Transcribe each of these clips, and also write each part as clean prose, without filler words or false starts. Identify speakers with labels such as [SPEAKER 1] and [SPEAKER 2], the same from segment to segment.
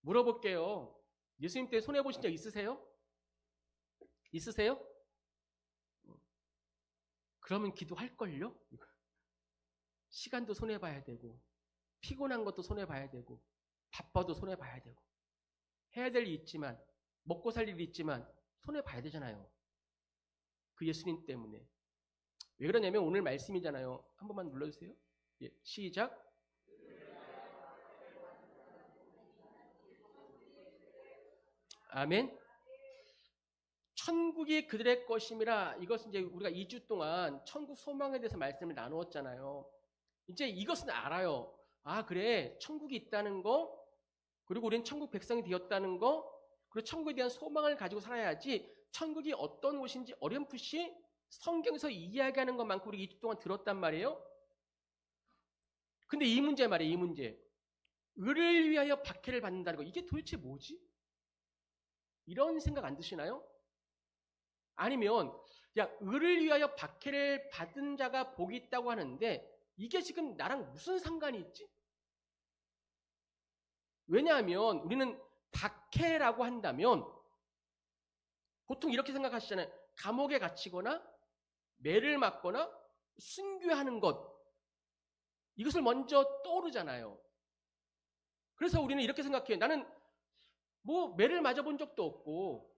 [SPEAKER 1] 물어볼게요. 예수님 때 손해보신 적 있으세요? 있으세요? 그러면 기도할걸요? 시간도 손해봐야 되고, 피곤한 것도 손해봐야 되고, 바빠도 손해봐야 되고, 해야 될 일이 있지만, 먹고 살 일이 있지만 손해봐야 되잖아요. 그 예수님 때문에. 왜 그러냐면 오늘 말씀이잖아요. 한 번만 눌러주세요. 예, 시작. 아멘. 천국이 그들의 것임이라. 이것은 이제 우리가 2주 동안 천국 소망에 대해서 말씀을 나누었잖아요. 이제 이것은 알아요. 아, 그래. 천국이 있다는 거, 그리고 우리는 천국 백성이 되었다는 거, 그리고 천국에 대한 소망을 가지고 살아야지 천국이 어떤 곳인지 어렴풋이 성경에서 이야기하는 것만큼 우리 2주 동안 들었단 말이에요. 근데 이 문제 말이에요. 이 문제. 의를 위하여 박해를 받는다는 거. 이게 도대체 뭐지? 이런 생각 안 드시나요? 아니면 야, 의를 위하여 박해를 받은 자가 복이 있다고 하는데 이게 지금 나랑 무슨 상관이 있지? 왜냐하면 우리는 박해라고 한다면 보통 이렇게 생각하시잖아요. 감옥에 갇히거나 매를 맞거나 순교하는 것, 이것을 먼저 떠오르잖아요. 그래서 우리는 이렇게 생각해요. 나는 뭐 매를 맞아본 적도 없고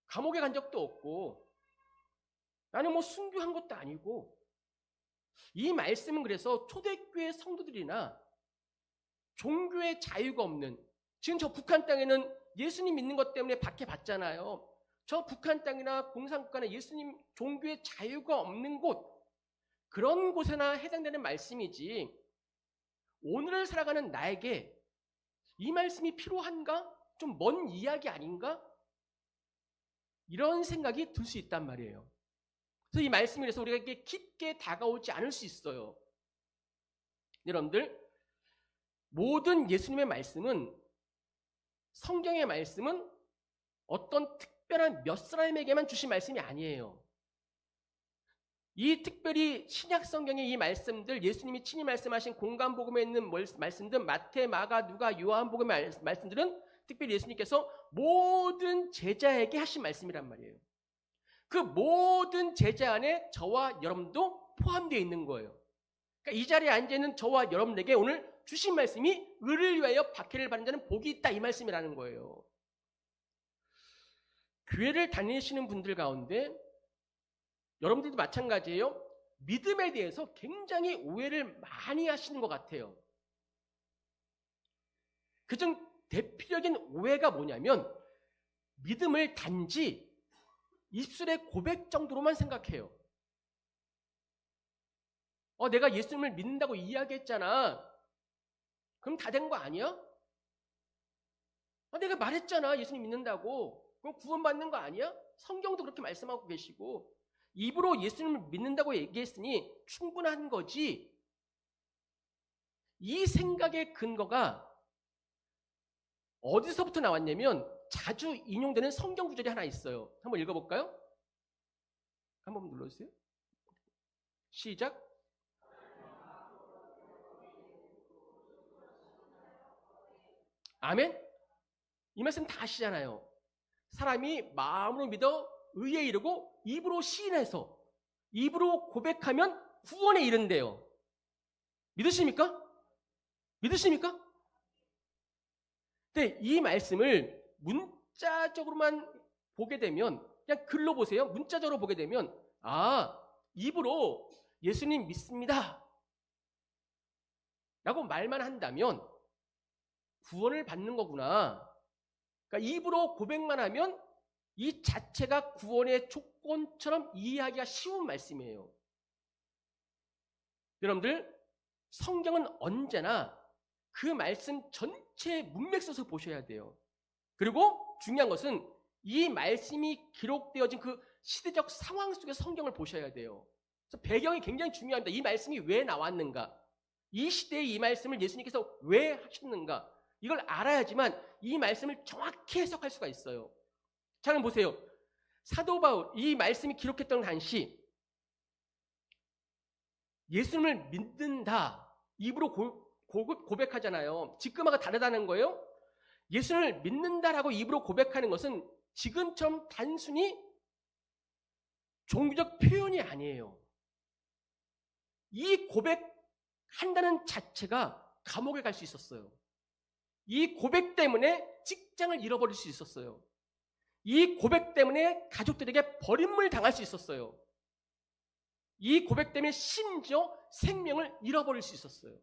[SPEAKER 1] 감옥에 간 적도 없고 나는 뭐 순교한 것도 아니고. 이 말씀은 그래서 초대교회 성도들이나 종교의 자유가 없는, 지금 저 북한 땅에는 예수님 믿는 것 때문에 박해받잖아요. 저 북한 땅이나 공산국가나 예수님 종교의 자유가 없는 곳, 그런 곳에나 해당되는 말씀이지 오늘을 살아가는 나에게 이 말씀이 필요한가? 좀 먼 이야기 아닌가? 이런 생각이 들 수 있단 말이에요. 그래서 이 말씀이 그래서 우리에게 깊게 다가오지 않을 수 있어요. 여러분들, 모든 예수님의 말씀은, 성경의 말씀은 어떤 특별한 몇 사람에게만 주신 말씀이 아니에요. 이 특별히 신약 성경의 이 말씀들, 예수님이 친히 말씀하신 공간복음에 있는 말씀들, 마태, 마가, 누가, 요한복음의 말씀들은 특별히 예수님께서 모든 제자에게 하신 말씀이란 말이에요. 그 모든 제자 안에 저와 여러분도 포함되어 있는 거예요. 그러니까 이 자리에 앉아있는 저와 여러분에게 오늘 주신 말씀이 의를 위하여 박해를 받는 자는 복이 있다, 이 말씀이라는 거예요. 교회를 다니시는 분들 가운데 여러분들도 마찬가지예요. 믿음에 대해서 굉장히 오해를 많이 하시는 것 같아요. 그중 대표적인 오해가 뭐냐면 믿음을 단지 입술의 고백 정도로만 생각해요. 내가 예수님을 믿는다고 이야기했잖아. 그럼 다 된 거 아니야? 내가 말했잖아. 예수님 믿는다고. 그럼 구원받는 거 아니야? 성경도 그렇게 말씀하고 계시고 입으로 예수님을 믿는다고 얘기했으니 충분한 거지. 이 생각의 근거가 어디서부터 나왔냐면 자주 인용되는 성경 구절이 하나 있어요. 한번 읽어볼까요? 한번 눌러주세요. 시작. 아멘. 이 말씀 다 아시잖아요. 사람이 마음으로 믿어 의에 이르고 입으로 시인해서 입으로 고백하면 구원에 이른대요. 믿으십니까? 믿으십니까? 근데 이 말씀을 문자적으로만 보게 되면, 그냥 글로 보세요. 문자적으로 보게 되면 입으로 예수님 믿습니다 라고 말만 한다면 구원을 받는 거구나. 그러니까 입으로 고백만 하면 이 자체가 구원의 조건처럼 이해하기가 쉬운 말씀이에요. 여러분들, 성경은 언제나 그 말씀 전체의 문맥에서 보셔야 돼요. 그리고 중요한 것은 이 말씀이 기록되어진 그 시대적 상황 속의 성경을 보셔야 돼요. 그래서 배경이 굉장히 중요합니다. 이 말씀이 왜 나왔는가? 이 시대에 이 말씀을 예수님께서 왜 하셨는가? 이걸 알아야지만 이 말씀을 정확히 해석할 수가 있어요. 자, 그럼 보세요. 사도 바울, 이 말씀이 기록했던 당시 예수님을 믿는다, 입으로 고백하잖아요. 직감하고 다르다는 거예요. 예수를 믿는다라고 입으로 고백하는 것은 지금처럼 단순히 종교적 표현이 아니에요. 이 고백한다는 자체가 감옥에 갈 수 있었어요. 이 고백 때문에 직장을 잃어버릴 수 있었어요. 이 고백 때문에 가족들에게 버림을 당할 수 있었어요. 이 고백 때문에 심지어 생명을 잃어버릴 수 있었어요.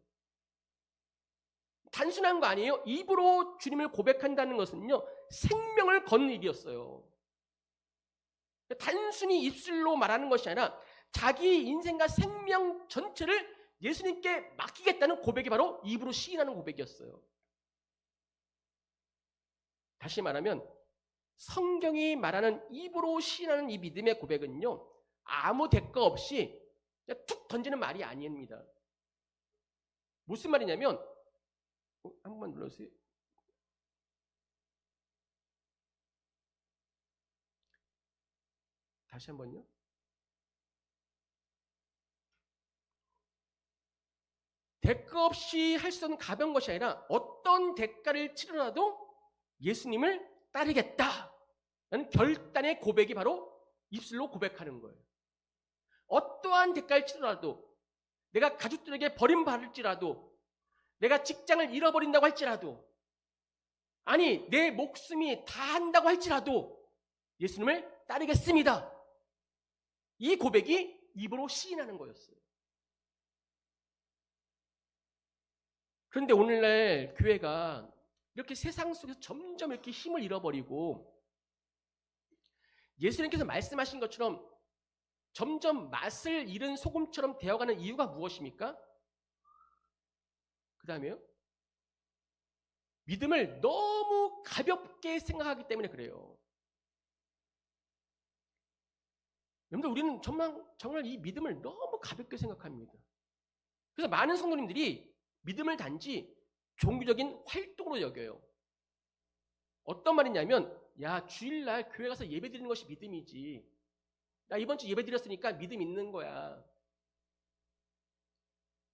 [SPEAKER 1] 단순한 거 아니에요. 입으로 주님을 고백한다는 것은요, 생명을 거는 일이었어요. 단순히 입술로 말하는 것이 아니라 자기 인생과 생명 전체를 예수님께 맡기겠다는 고백이 바로 입으로 시인하는 고백이었어요. 다시 말하면 성경이 말하는 입으로 시인하는 이 믿음의 고백은요, 아무 대가 없이 그냥 툭 던지는 말이 아닙니다. 무슨 말이냐면, 한 번만 눌러주세요. 다시 한 번요. 대가 없이 할 수 없는 가벼운 것이 아니라 어떤 대가를 치르라도 예수님을 따르겠다라는 결단의 고백이 바로 입술로 고백하는 거예요. 어떠한 대가를 치르라도, 내가 가족들에게 버림받을지라도, 내가 직장을 잃어버린다고 할지라도, 아니 내 목숨이 다한다고 할지라도 예수님을 따르겠습니다. 이 고백이 입으로 시인하는 거였어요. 그런데 오늘날 교회가 이렇게 세상 속에서 점점 이렇게 힘을 잃어버리고 예수님께서 말씀하신 것처럼 점점 맛을 잃은 소금처럼 되어가는 이유가 무엇입니까? 그 다음에요, 믿음을 너무 가볍게 생각하기 때문에 그래요. 여러분들, 우리는 정말 이 믿음을 너무 가볍게 생각합니다. 그래서 많은 성도님들이 믿음을 단지 종교적인 활동으로 여겨요. 어떤 말이냐면, 야, 주일날 교회 가서 예배 드리는 것이 믿음이지. 나 이번 주 예배 드렸으니까 믿음 있는 거야.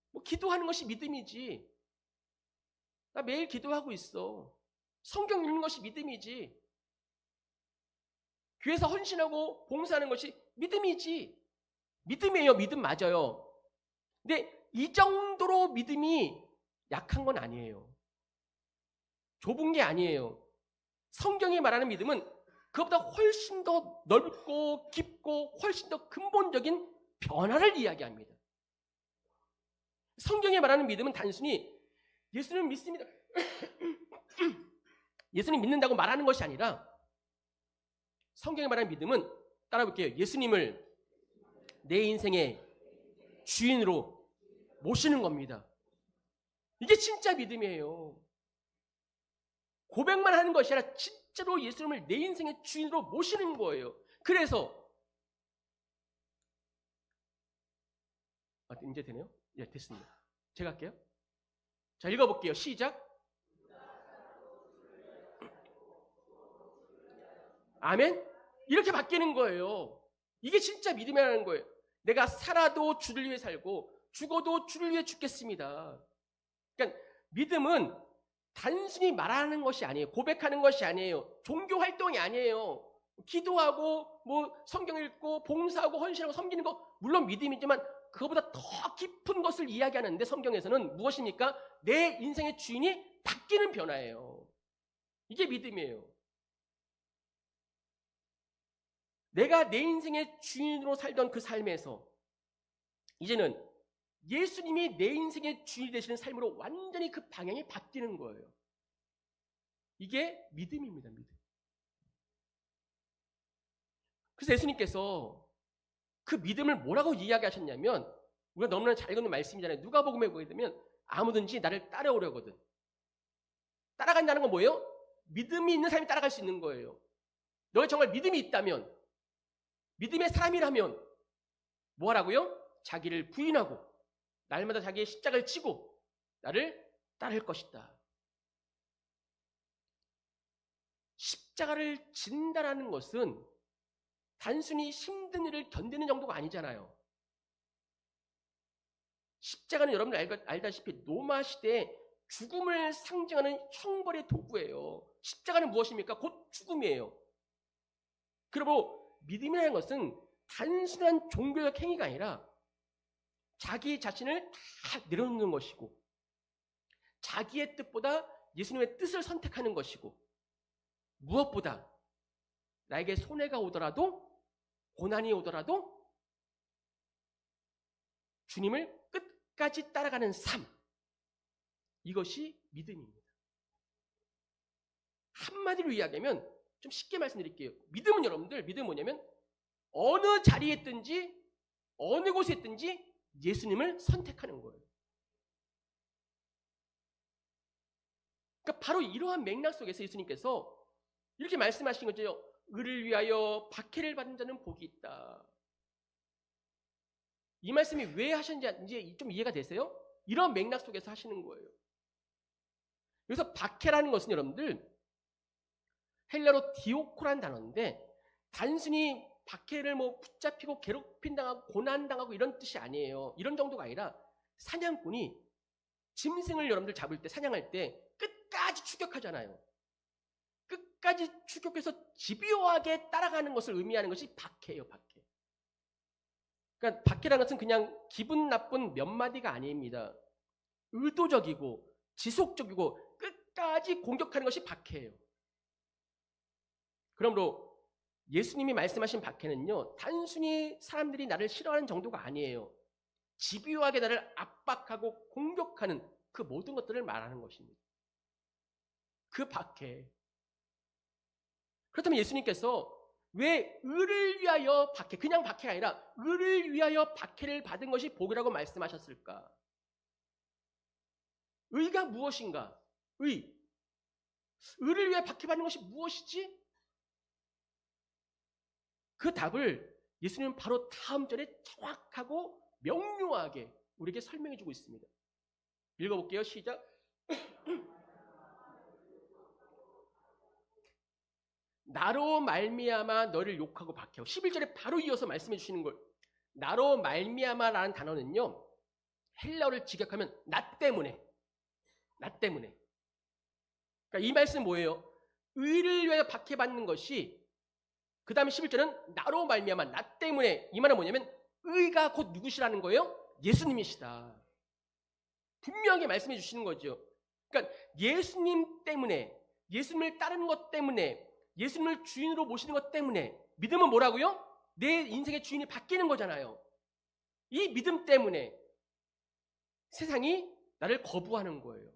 [SPEAKER 1] 뭐 기도하는 것이 믿음이지. 나 매일 기도하고 있어. 성경 읽는 것이 믿음이지. 교회에서 헌신하고 봉사하는 것이 믿음이지. 믿음이에요. 믿음 맞아요. 근데 이 정도로 믿음이 약한 건 아니에요. 좁은 게 아니에요. 성경이 말하는 믿음은 그것보다 훨씬 더 넓고 깊고 훨씬 더 근본적인 변화를 이야기합니다. 성경이 말하는 믿음은 단순히 예수님 믿습니다. 예수님 믿는다고 말하는 것이 아니라, 성경이 말하는 믿음은, 따라 볼게요. 예수님을 내 인생의 주인으로 모시는 겁니다. 이게 진짜 믿음이에요. 고백만 하는 것이 아니라 진짜로 예수님을 내 인생의 주인으로 모시는 거예요. 그래서 이제 되네요? 예, 됐습니다. 제가 할게요. 자, 읽어볼게요. 시작. 아멘? 이렇게 바뀌는 거예요. 이게 진짜 믿음이라는 거예요. 내가 살아도 주를 위해 살고 죽어도 주를 위해 죽겠습니다. 그러니까 믿음은 단순히 말하는 것이 아니에요. 고백하는 것이 아니에요. 종교 활동이 아니에요. 기도하고 뭐 성경 읽고 봉사하고 헌신하고 섬기는 거 물론 믿음이지만 그거보다 더 깊은 것을 이야기하는데, 성경에서는 무엇입니까? 내 인생의 주인이 바뀌는 변화예요. 이게 믿음이에요. 내가 내 인생의 주인으로 살던 그 삶에서 이제는 예수님이 내 인생의 주인이 되시는 삶으로 완전히 그 방향이 바뀌는 거예요. 이게 믿음입니다. 믿음. 그래서 예수님께서 그 믿음을 뭐라고 이야기하셨냐면, 우리가 너무나 잘 읽는 말씀이잖아요. 누가복음에 보게 되면 아무든지 나를 따라오려거든. 따라간다는 건 뭐예요? 믿음이 있는 사람이 따라갈 수 있는 거예요. 너가 정말 믿음이 있다면, 믿음의 사람이라면 뭐 하라고요? 자기를 부인하고 날마다 자기의 십자가를 지고 나를 따를 것이다. 십자가를 진다라는 것은 단순히 힘든 일을 견디는 정도가 아니잖아요. 십자가는 여러분들 알다시피 로마 시대에 죽음을 상징하는 형벌의 도구예요. 십자가는 무엇입니까? 곧 죽음이에요. 그리고 믿음이라는 것은 단순한 종교적 행위가 아니라 자기 자신을 다 내려놓는 것이고 자기의 뜻보다 예수님의 뜻을 선택하는 것이고 무엇보다 나에게 손해가 오더라도 고난이 오더라도 주님을 끝까지 따라가는 삶, 이것이 믿음입니다. 한마디로 이야기하면 좀 쉽게 말씀드릴게요. 믿음은 여러분들, 믿음은 뭐냐면 어느 자리에 있든지 어느 곳에 있든지 예수님을 선택하는 거예요. 그러니까 바로 이러한 맥락 속에서 예수님께서 이렇게 말씀하신 거죠. 의를 위하여 박해를 받은 자는 복이 있다. 이 말씀이 왜 하셨는지 좀 이해가 되세요? 이런 맥락 속에서 하시는 거예요. 그래서 박해라는 것은 여러분들 헬라로 디오코라는 단어인데 단순히 박해를 붙잡히고 괴롭힘당하고 고난당하고 이런 뜻이 아니에요. 이런 정도가 아니라 사냥꾼이 짐승을 여러분들 잡을 때 사냥할 때 끝까지 추격하잖아요. 끝까지 추격해서 집요하게 따라가는 것을 의미하는 것이 박해예요. 박해. 그러니까 박해라는 것은 그냥 기분 나쁜 몇 마디가 아닙니다. 의도적이고 지속적이고 끝까지 공격하는 것이 박해예요. 그러므로 예수님이 말씀하신 박해는요, 단순히 사람들이 나를 싫어하는 정도가 아니에요. 집요하게 나를 압박하고 공격하는 그 모든 것들을 말하는 것입니다. 그 박해. 그렇다면 예수님께서 왜 의를 위하여 박해, 그냥 박해가 아니라 의를 위하여 박해를 받은 것이 복이라고 말씀하셨을까? 의가 무엇인가? 의를 위해 박해받는 것이 무엇이지? 그 답을 예수님은 바로 다음 절에 정확하고 명료하게 우리에게 설명해 주고 있습니다. 읽어볼게요. 시작. 나로 말미암아 너를 욕하고 박해하고 11절에 바로 이어서 말씀해 주시는 걸 나로 말미암아라는 단어는요. 헬라어를 직역하면 나 때문에 그러니까 이 말씀은 뭐예요? 의를 위하여 박해받는 것이 그 다음에 11절은 나로 말미암아 나 때문에 이 말은 뭐냐면 의가 곧 누구시라는 거예요? 예수님이시다. 분명하게 말씀해 주시는 거죠. 그러니까 예수님 때문에 예수님을 따르는 것 때문에 예수님을 주인으로 모시는 것 때문에 믿음은 뭐라고요? 내 인생의 주인이 바뀌는 거잖아요. 이 믿음 때문에 세상이 나를 거부하는 거예요.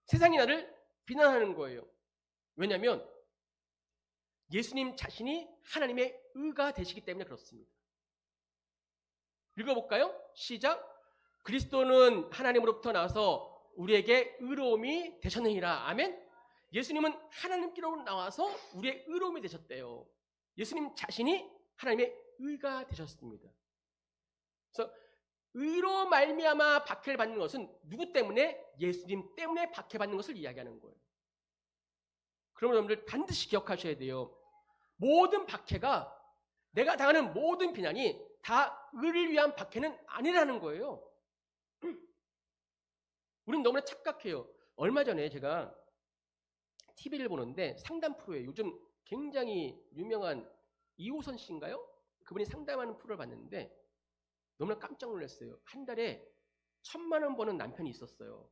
[SPEAKER 1] 세상이 나를 비난하는 거예요. 왜냐하면 예수님 자신이 하나님의 의가 되시기 때문에 그렇습니다. 읽어볼까요? 시작. 그리스도는 하나님으로부터 나와서 우리에게 의로움이 되셨느니라. 아멘. 예수님은 하나님께로 나와서 우리의 의로움이 되셨대요. 예수님 자신이 하나님의 의가 되셨습니다. 그래서 의로 말미암아 박해를 받는 것은 누구 때문에? 예수님 때문에 박해받는 것을 이야기하는 거예요. 그러면 여러분들 반드시 기억하셔야 돼요. 모든 박해가 내가 당하는 모든 비난이 다 의를 위한 박해는 아니라는 거예요. 우린 너무나 착각해요. 얼마 전에 제가 TV를 보는데 상담 프로에 요즘 굉장히 유명한 이호선 씨인가요? 그분이 상담하는 프로를 봤는데 너무나 깜짝 놀랐어요. 한 달에 1,000만 원 버는 남편이 있었어요.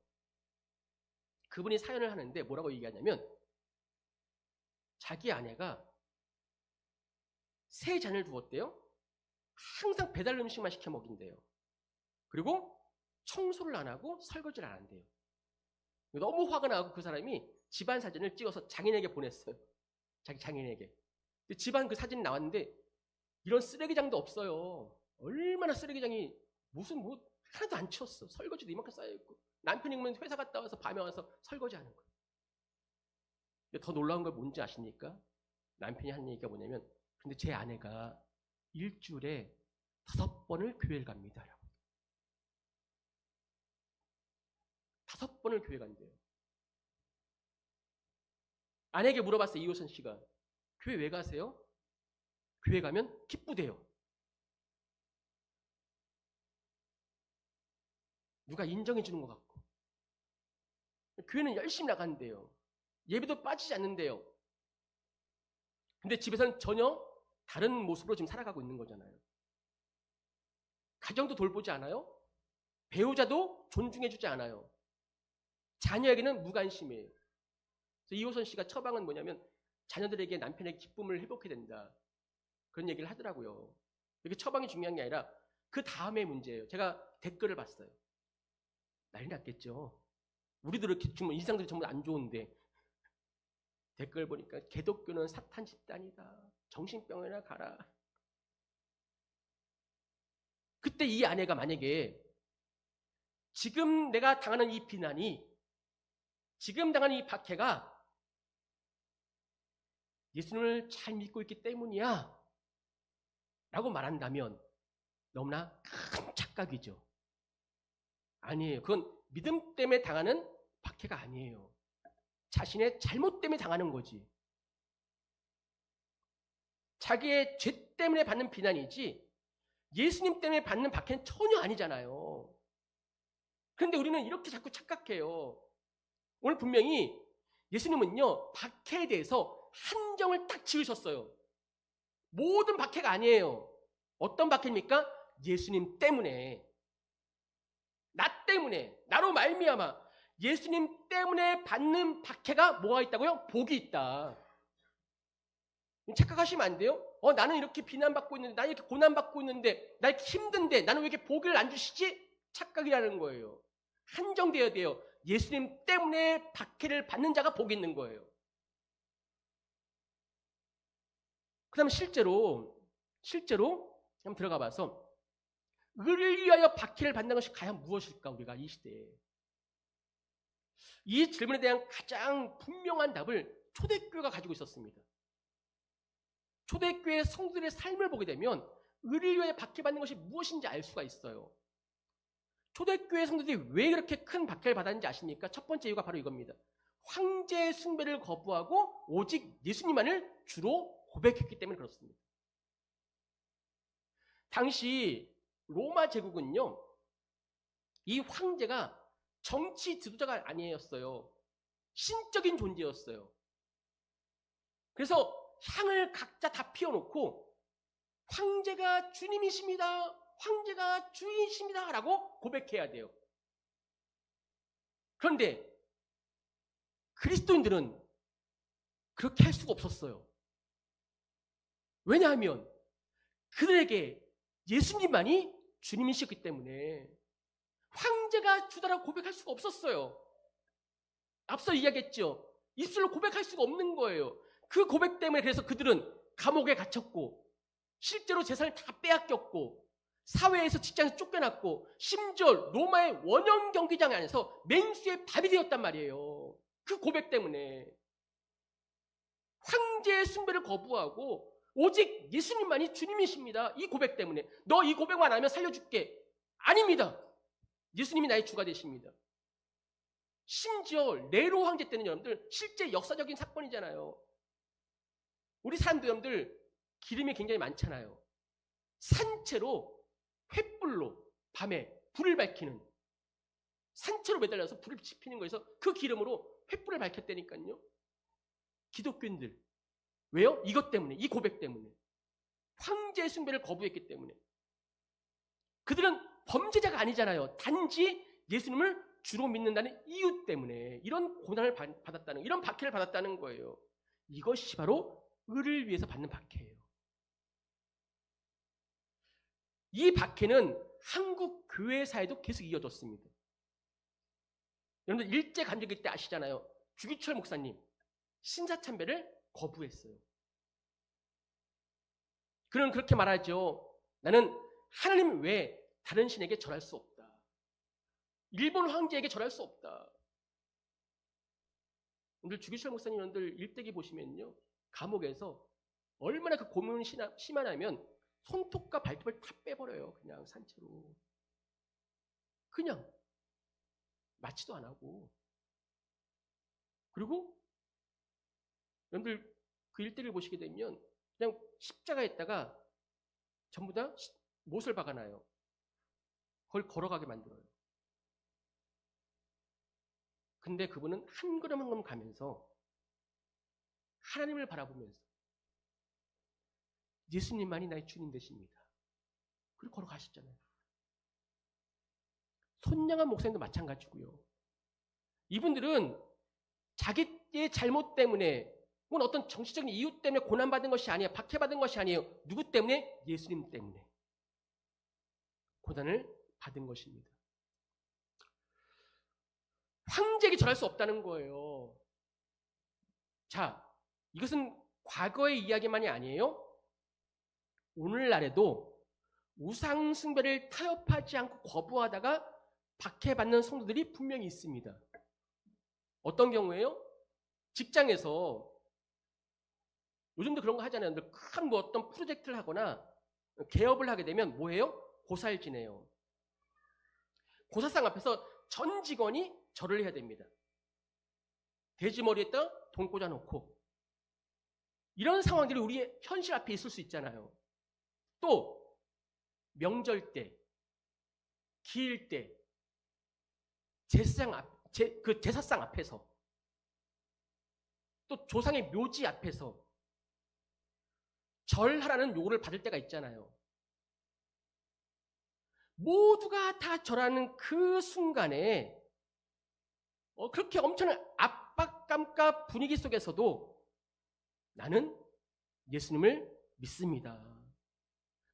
[SPEAKER 1] 그분이 사연을 하는데 뭐라고 얘기하냐면 자기 아내가 3잔을 두었대요. 항상 배달 음식만 시켜 먹인대요. 그리고 청소를 안 하고 설거지를 안 한대요. 너무 화가 나고 그 사람이 집안 사진을 찍어서 장인에게 보냈어요. 자기 장인에게. 집안 그 사진이 나왔는데 이런 쓰레기장도 없어요. 얼마나 쓰레기장이 하나도 안 치웠어. 설거지도 이만큼 쌓여있고 남편이 그러면 회사 갔다 와서 밤에 와서 설거지하는 거예요. 근데 더 놀라운 걸 뭔지 아십니까? 남편이 하는 얘기가 뭐냐면 근데 제 아내가 일주일에 5번을 교회를 갑니다. 5번을 교회 간대요. 아내에게 물어봤어요. 이호선 씨가. 교회 왜 가세요? 교회 가면 기쁘대요. 누가 인정해 주는 것 같고. 교회는 열심히 나가는데요. 예배도 빠지지 않는데요. 근데 집에서는 전혀 다른 모습으로 지금 살아가고 있는 거잖아요. 가정도 돌보지 않아요. 배우자도 존중해 주지 않아요. 자녀에게는 무관심이에요. 그래서 이호선 씨가 처방은 뭐냐면 자녀들에게 남편에게 기쁨을 회복해야 된다. 그런 얘기를 하더라고요. 이게 처방이 중요한 게 아니라 그 다음의 문제예요. 제가 댓글을 봤어요. 난리 났겠죠. 우리도 이렇게 좀 인상들이 정말 안 좋은데 댓글 보니까 기독교는 사탄 집단이다. 정신병원이나 가라. 그때 이 아내가 만약에 지금 내가 당하는 이 비난이, 지금 당하는 이 박해가 예수님을 잘 믿고 있기 때문이야 라고 말한다면 너무나 큰 착각이죠. 아니에요. 그건 믿음 때문에 당하는 박해가 아니에요. 자신의 잘못 때문에 당하는 거지. 자기의 죄 때문에 받는 비난이지 예수님 때문에 받는 박해는 전혀 아니잖아요. 그런데 우리는 이렇게 자꾸 착각해요. 오늘 분명히 예수님은요, 박해에 대해서 한정을 딱 지으셨어요. 모든 박해가 아니에요. 어떤 박해입니까? 예수님 때문에. 나 때문에. 나로 말미암아. 예수님 때문에 받는 박해가 뭐가 있다고요? 복이 있다. 착각하시면 안 돼요? 나는 이렇게 비난받고 있는데, 나는 이렇게 고난받고 있는데, 나 이렇게 힘든데, 나는 왜 이렇게 복을 안 주시지? 착각이라는 거예요. 한정되어야 돼요. 예수님 때문에 박해를 받는 자가 복이 있는 거예요. 그 다음에 실제로 한번 들어가 봐서 의를 위하여 박해를 받는 것이 과연 무엇일까? 우리가 이 시대에. 이 질문에 대한 가장 분명한 답을 초대교회가 가지고 있었습니다. 초대교회 성도들의 삶을 보게 되면 의를 위하여 박해받는 것이 무엇인지 알 수가 있어요. 초대교회 성도들이 왜 그렇게 큰 박해를 받았는지 아십니까? 첫 번째 이유가 바로 이겁니다. 황제 숭배를 거부하고 오직 예수님만을 주로 고백했기 때문에 그렇습니다. 당시 로마 제국은요, 이 황제가 정치 지도자가 아니었어요. 신적인 존재였어요. 그래서 향을 각자 다 피워놓고 황제가 주님이십니다. 황제가 주인이십니다. 라고 고백해야 돼요. 그런데 그리스도인들은 그렇게 할 수가 없었어요. 왜냐하면 그들에게 예수님만이 주님이셨기 때문에 황제가 주다라고 고백할 수가 없었어요. 앞서 이야기했죠. 입술로 고백할 수가 없는 거예요. 그 고백 때문에 그래서 그들은 감옥에 갇혔고 실제로 재산을 다 빼앗겼고 사회에서 직장에서 쫓겨났고 심지어 로마의 원형 경기장 안에서 맹수의 밥이 되었단 말이에요. 그 고백 때문에 황제의 숭배를 거부하고 오직 예수님만이 주님이십니다. 이 고백 때문에 너 이 고백만 하면 살려줄게. 아닙니다. 예수님이 나의 주가 되십니다. 심지어 네로 황제 때는 여러분들 실제 역사적인 사건이잖아요. 우리 사람들 여러분들 기름이 굉장히 많잖아요. 산채로 횃불로 밤에 불을 밝히는, 산채로 매달려서 불을 지피는 거에서 그 기름으로 횃불을 밝혔다니까요. 기독교인들 왜요? 이것 때문에, 이 고백 때문에, 황제의 숭배를 거부했기 때문에. 그들은 범죄자가 아니잖아요. 단지 예수님을 주로 믿는다는 이유 때문에 이런 고난을 받았다는, 이런 박해를 받았다는 거예요. 이것이 바로 의를 위해서 받는 박해예요. 이 박해는 한국 교회사에도 계속 이어졌습니다. 여러분들 일제감점기 때 아시잖아요. 주기철 목사님 신사참배를 거부했어요. 그는 그렇게 말하죠. 나는 하나님 외에 다른 신에게 절할 수 없다. 일본 황제에게 절할 수 없다. 오늘 주기철 목사님 여러분들 일대기 보시면요, 감옥에서 얼마나 그 고문이 심하냐면 손톱과 발톱을 다 빼버려요. 그냥 산채로. 그냥 맞지도 안 하고. 그리고 여러분들 그 일대기를 보시게 되면 그냥 십자가에다가 전부 다 못을 박아놔요. 그걸 걸어가게 만들어요. 근데 그분은 한 걸음 한 걸음 가면서 하나님을 바라보면서 예수님만이 나의 주님 되십니다. 그리고 걸어가셨잖아요. 손양한 목사님도 마찬가지고요. 이분들은 자기의 잘못 때문에 혹은 어떤 정치적인 이유 때문에 고난받은 것이 아니에요. 박해받은 것이 아니에요. 누구 때문에? 예수님 때문에 고난을 받은 것입니다. 황제에게 절할 수 없다는 거예요. 자, 이것은 과거의 이야기만이 아니에요. 오늘날에도 우상 숭배를 타협하지 않고 거부하다가 박해받는 성도들이 분명히 있습니다. 어떤 경우에요? 직장에서 요즘도 그런 거 하잖아요. 큰 뭐 어떤 프로젝트를 하거나 개업을 하게 되면 뭐예요? 고사를 지내요. 고사상 앞에서 전 직원이 절을 해야 됩니다. 돼지 머리에다 돈 꽂아놓고 이런 상황들이 우리의 현실 앞에 있을 수 있잖아요. 또 명절 때, 기일 때 제사상 앞에서 또 조상의 묘지 앞에서 절하라는 요구를 받을 때가 있잖아요. 모두가 다 절하는 그 순간에 그렇게 엄청난 압박감과 분위기 속에서도 나는 예수님을 믿습니다.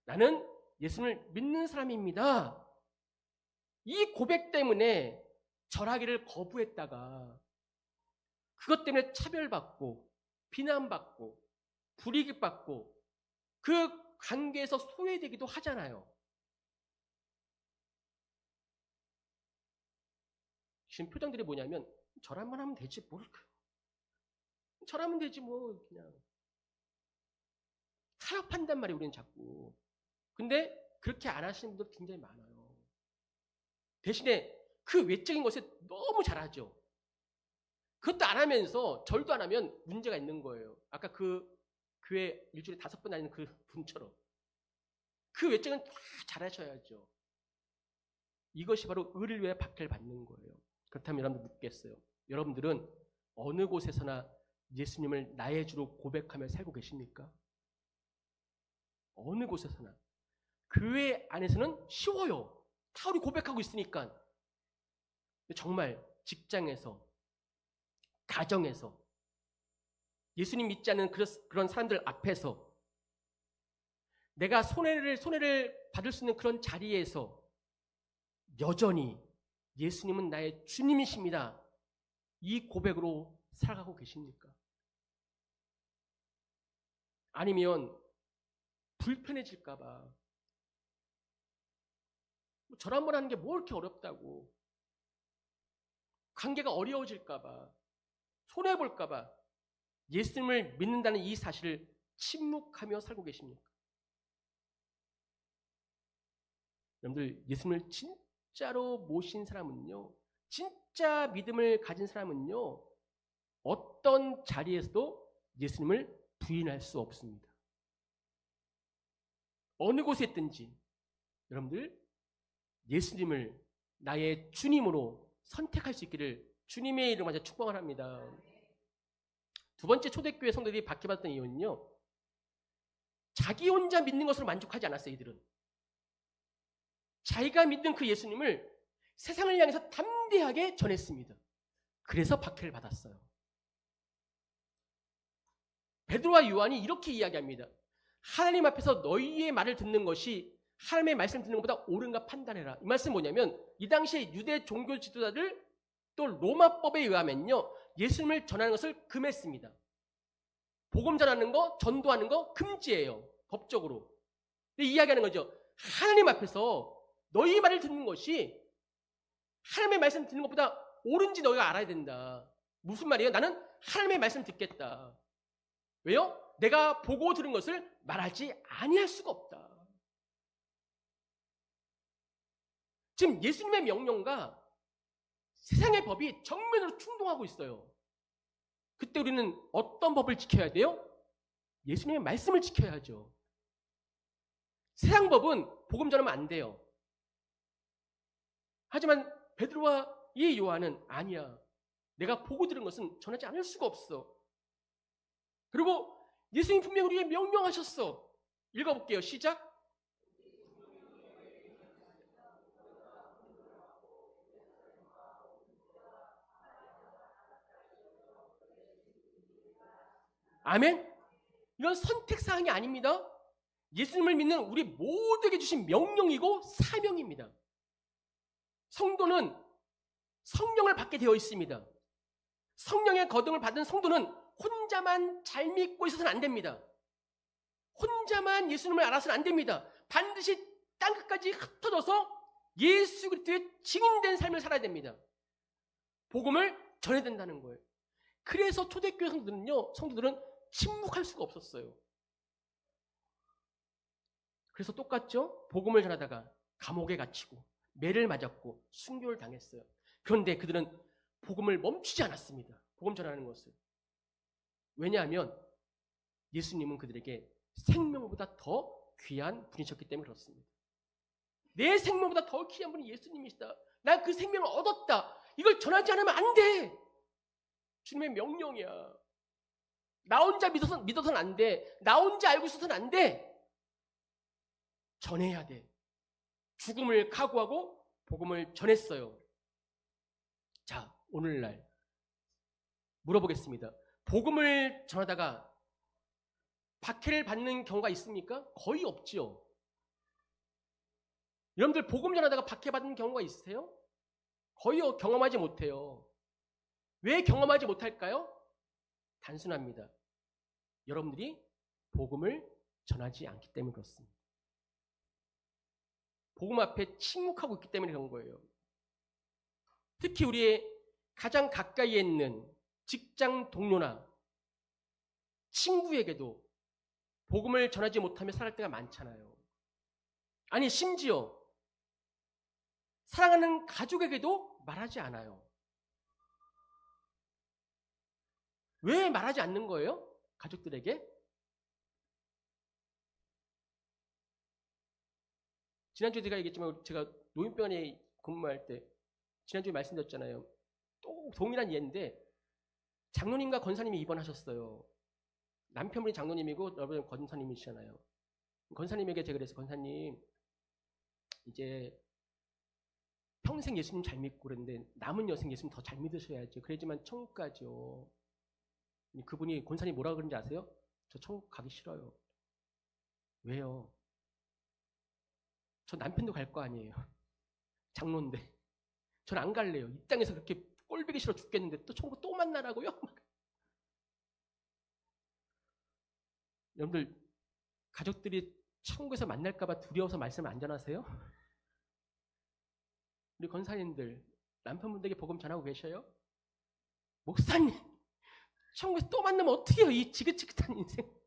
[SPEAKER 1] 나는 예수님을 믿는 사람입니다. 이 고백 때문에 절하기를 거부했다가 그것 때문에 차별받고 비난받고 불이익받고 그 관계에서 소외되기도 하잖아요. 지금 표정들이 뭐냐면 절하만 하면 되지 뭘 절하면 되지 뭐 그냥 타협한단 말이에요. 우리는 자꾸. 근데 그렇게 안 하시는 분들 굉장히 많아요. 대신에 그 외적인 것에 너무 잘하죠. 그것도 안 하면서 절도 안 하면 문제가 있는 거예요. 아까 그 교회 일주일에 5번 다니는 그 분처럼 그 외적은 다 잘하셔야죠. 이것이 바로 의를 위해 박해를 받는 거예요. 그렇다면 여러분들 묻겠어요. 여러분들은 어느 곳에서나 예수님을 나의 주로 고백하며 살고 계십니까? 어느 곳에서나. 교회 안에서는 쉬워요. 다 우리 고백하고 있으니까. 정말 직장에서, 가정에서, 예수님 믿지 않는 그런 사람들 앞에서 내가 손해를 받을 수 있는 그런 자리에서 여전히 예수님은 나의 주님이십니다. 이 고백으로 살아가고 계십니까? 아니면 불편해질까봐 절 한 번 하는 게 뭐 이렇게 어렵다고 관계가 어려워질까봐 손해볼까봐 예수님을 믿는다는 이 사실을 침묵하며 살고 계십니까? 여러분들 예수님을 진짜로 모신 사람은요, 진짜 믿음을 가진 사람은요, 어떤 자리에서도 예수님을 부인할 수 없습니다. 어느 곳에 있든지 여러분들 예수님을 나의 주님으로 선택할 수 있기를 주님의 이름으로 축복을 합니다. 두 번째 초대교회 성도들이 박해받았던 이유는요, 자기 혼자 믿는 것으로 만족하지 않았어요. 이들은 자기가 믿는 그 예수님을 세상을 향해서 담대하게 전했습니다. 그래서 박해를 받았어요. 베드로와 요한이 이렇게 이야기합니다. 하나님 앞에서 너희의 말을 듣는 것이 하나님의 말씀을 듣는 것보다 옳은가 판단해라. 이 말씀은 뭐냐면 이 당시에 유대 종교 지도자들 또 로마법에 의하면요, 예수님을 전하는 것을 금했습니다. 복음 전하는 거, 전도하는 거 금지예요. 법적으로. 이야기하는 거죠. 하나님 앞에서 너희 말을 듣는 것이 하나님의 말씀 듣는 것보다 옳은지 너희가 알아야 된다. 무슨 말이에요? 나는 하나님의 말씀 듣겠다. 왜요? 내가 보고 들은 것을 말하지 아니할 수가 없다. 지금 예수님의 명령과 세상의 법이 정면으로 충돌하고 있어요. 그때 우리는 어떤 법을 지켜야 돼요? 예수님의 말씀을 지켜야죠. 세상 법은 복음 전하면 안 돼요. 하지만 베드로와 이 요한은 아니야. 내가 보고 들은 것은 전하지 않을 수가 없어. 그리고 예수님 분명히 우리에게 명령하셨어. 읽어볼게요. 시작. 아멘? 이건 선택사항이 아닙니다. 예수님을 믿는 우리 모두에게 주신 명령이고 사명입니다. 성도는 성령을 받게 되어 있습니다. 성령의 거듭을 받은 성도는 혼자만 잘 믿고 있어서는 안 됩니다. 혼자만 예수님을 알아서는 안 됩니다. 반드시 땅끝까지 흩어져서 예수 그리스도의 증인된 삶을 살아야 됩니다. 복음을 전해야 된다는 거예요. 그래서 초대교회 성도들은 침묵할 수가 없었어요. 그래서 똑같죠? 복음을 전하다가 감옥에 갇히고 매를 맞았고 순교를 당했어요. 그런데 그들은 복음을 멈추지 않았습니다. 복음 전하는 것을. 왜냐하면 예수님은 그들에게 생명보다 더 귀한 분이셨기 때문에 그렇습니다. 내 생명보다 더 귀한 분이 예수님이시다. 난 그 생명을 얻었다. 이걸 전하지 않으면 안 돼. 주님의 명령이야. 나 혼자 믿어서는 안 돼. 나 혼자 알고 있어서는 안 돼. 전해야 돼. 죽음을 각오하고 복음을 전했어요. 자, 오늘날 물어보겠습니다. 복음을 전하다가 박해를 받는 경우가 있습니까? 거의 없죠. 여러분들 복음 전하다가 박해받는 경우가 있으세요? 거의 경험하지 못해요. 왜 경험하지 못할까요? 단순합니다. 여러분들이 복음을 전하지 않기 때문에 그렇습니다. 복음 앞에 침묵하고 있기 때문에 그런 거예요. 특히 우리의 가장 가까이에 있는 직장 동료나 친구에게도 복음을 전하지 못하며 살할 때가 많잖아요. 아니 심지어 사랑하는 가족에게도 말하지 않아요. 왜 말하지 않는 거예요? 가족들에게? 지난주에 제가 얘기했지만 제가 노인병원에 근무할 때 지난주에 말씀드렸잖아요. 또 동일한 예인데 장로님과 권사님이 입원하셨어요. 남편분이 장로님이고 여러분은 권사님이시잖아요. 권사님에게 제가 그랬어요. 권사님 이제 평생 예수님 잘 믿고 그랬는데 남은 여생 예수님 더 잘 믿으셔야죠. 그래야지만 천국 가죠. 그분이 권사님 뭐라고 그런지 아세요? 저 천국 가기 싫어요. 왜요? 저 남편도 갈 거 아니에요. 장로인데. 전 안 갈래요. 이 땅에서 그렇게 꼴보기 싫어 죽겠는데 또 천국 또 만나라고요? 여러분들 가족들이 천국에서 만날까 봐 두려워서 말씀을 안 전하세요? 우리 권사님들 남편분들에게 복음 전하고 계셔요? 목사님 천국에서 또 만나면 어떻게 해요? 이 지긋지긋한 인생.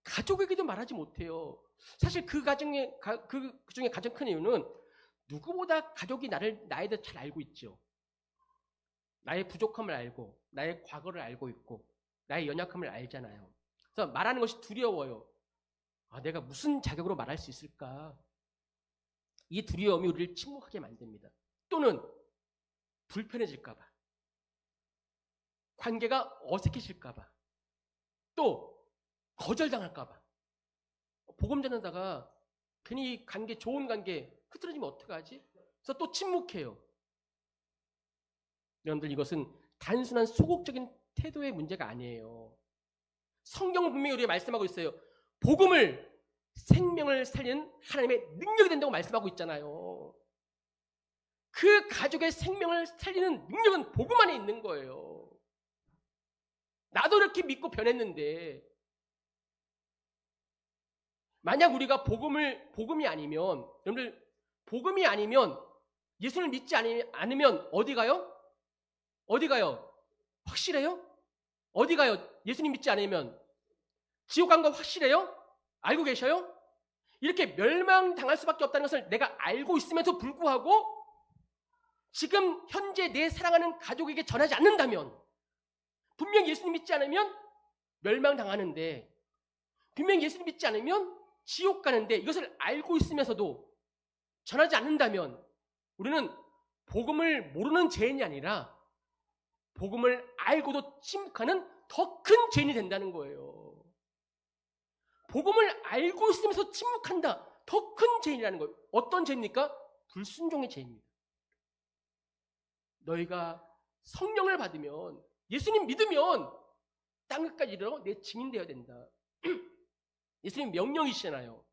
[SPEAKER 1] 가족에게도 말하지 못해요. 사실 그 중에 가장 큰 이유는 누구보다 가족이 나에 대해 잘 알고 있죠. 나의 부족함을 알고 나의 과거를 알고 있고 나의 연약함을 알잖아요. 그래서 말하는 것이 두려워요. 내가 무슨 자격으로 말할 수 있을까? 이 두려움이 우리를 침묵하게 만듭니다. 또는 불편해질까 봐. 관계가 어색해질까 봐. 또 거절당할까 봐. 복음 전하다가 괜히 좋은 관계 흐트러지면 어떡하지? 그래서 또 침묵해요. 여러분들 이것은 단순한 소극적인 태도의 문제가 아니에요. 성경은 분명히 우리에게 말씀하고 있어요. 복음을 생명을 살리는 하나님의 능력이 된다고 말씀하고 있잖아요. 그 가족의 생명을 살리는 능력은 복음 안에 있는 거예요. 나도 이렇게 믿고 변했는데 만약 우리가 복음이 아니면 여러분들 복음이 아니면 예수를 믿지 않으면 어디 가요? 어디 가요? 확실해요? 어디 가요? 예수님 믿지 않으면 지옥 간 거 확실해요? 알고 계셔요? 이렇게 멸망당할 수밖에 없다는 것을 내가 알고 있음에도 불구하고 지금 현재 내 사랑하는 가족에게 전하지 않는다면 분명 예수님 믿지 않으면 멸망당하는데 분명 예수님 믿지 않으면 지옥 가는데 이것을 알고 있으면서도 전하지 않는다면 우리는 복음을 모르는 죄인이 아니라 복음을 알고도 침묵하는 더 큰 죄인이 된다는 거예요. 복음을 알고 있으면서 침묵한다. 더 큰 죄인이라는 거예요. 어떤 죄입니까? 불순종의 죄입니다. 너희가 성령을 받으면, 예수님 믿으면 땅끝까지 이르러 내 증인 되어야 된다. 예수님 명령이시잖아요.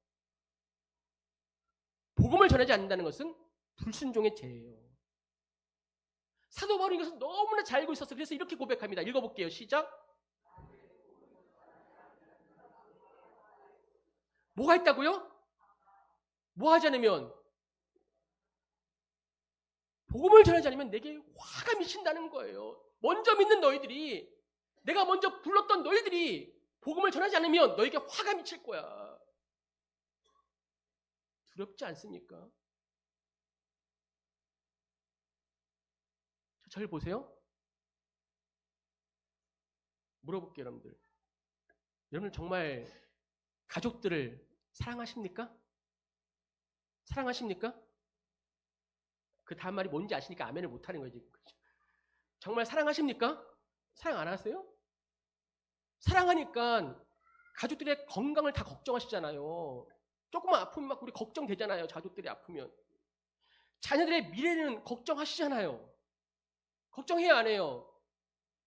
[SPEAKER 1] 복음을 전하지 않는다는 것은 불순종의 죄예요. 사도 바울이 이것을 너무나 잘 알고 있어서 그래서 이렇게 고백합니다. 읽어볼게요. 시작. 뭐가 있다고요? 뭐 하지 않으면? 복음을 전하지 않으면 내게 화가 미친다는 거예요. 먼저 믿는 너희들이, 내가 먼저 불렀던 너희들이 복음을 전하지 않으면 너에게 화가 미칠 거야. 두렵지 않습니까? 저를 보세요. 물어볼게요, 여러분들. 여러분 정말 가족들을 사랑하십니까? 사랑하십니까? 그 다음 말이 뭔지 아시니까 아멘을 못하는 거지. 정말 사랑하십니까? 사랑 안 하세요? 사랑하니까 가족들의 건강을 다 걱정하시잖아요. 조금만 아프면 막 우리 걱정되잖아요. 가족들이 아프면. 자녀들의 미래는 걱정하시잖아요. 걱정해야 안 해요?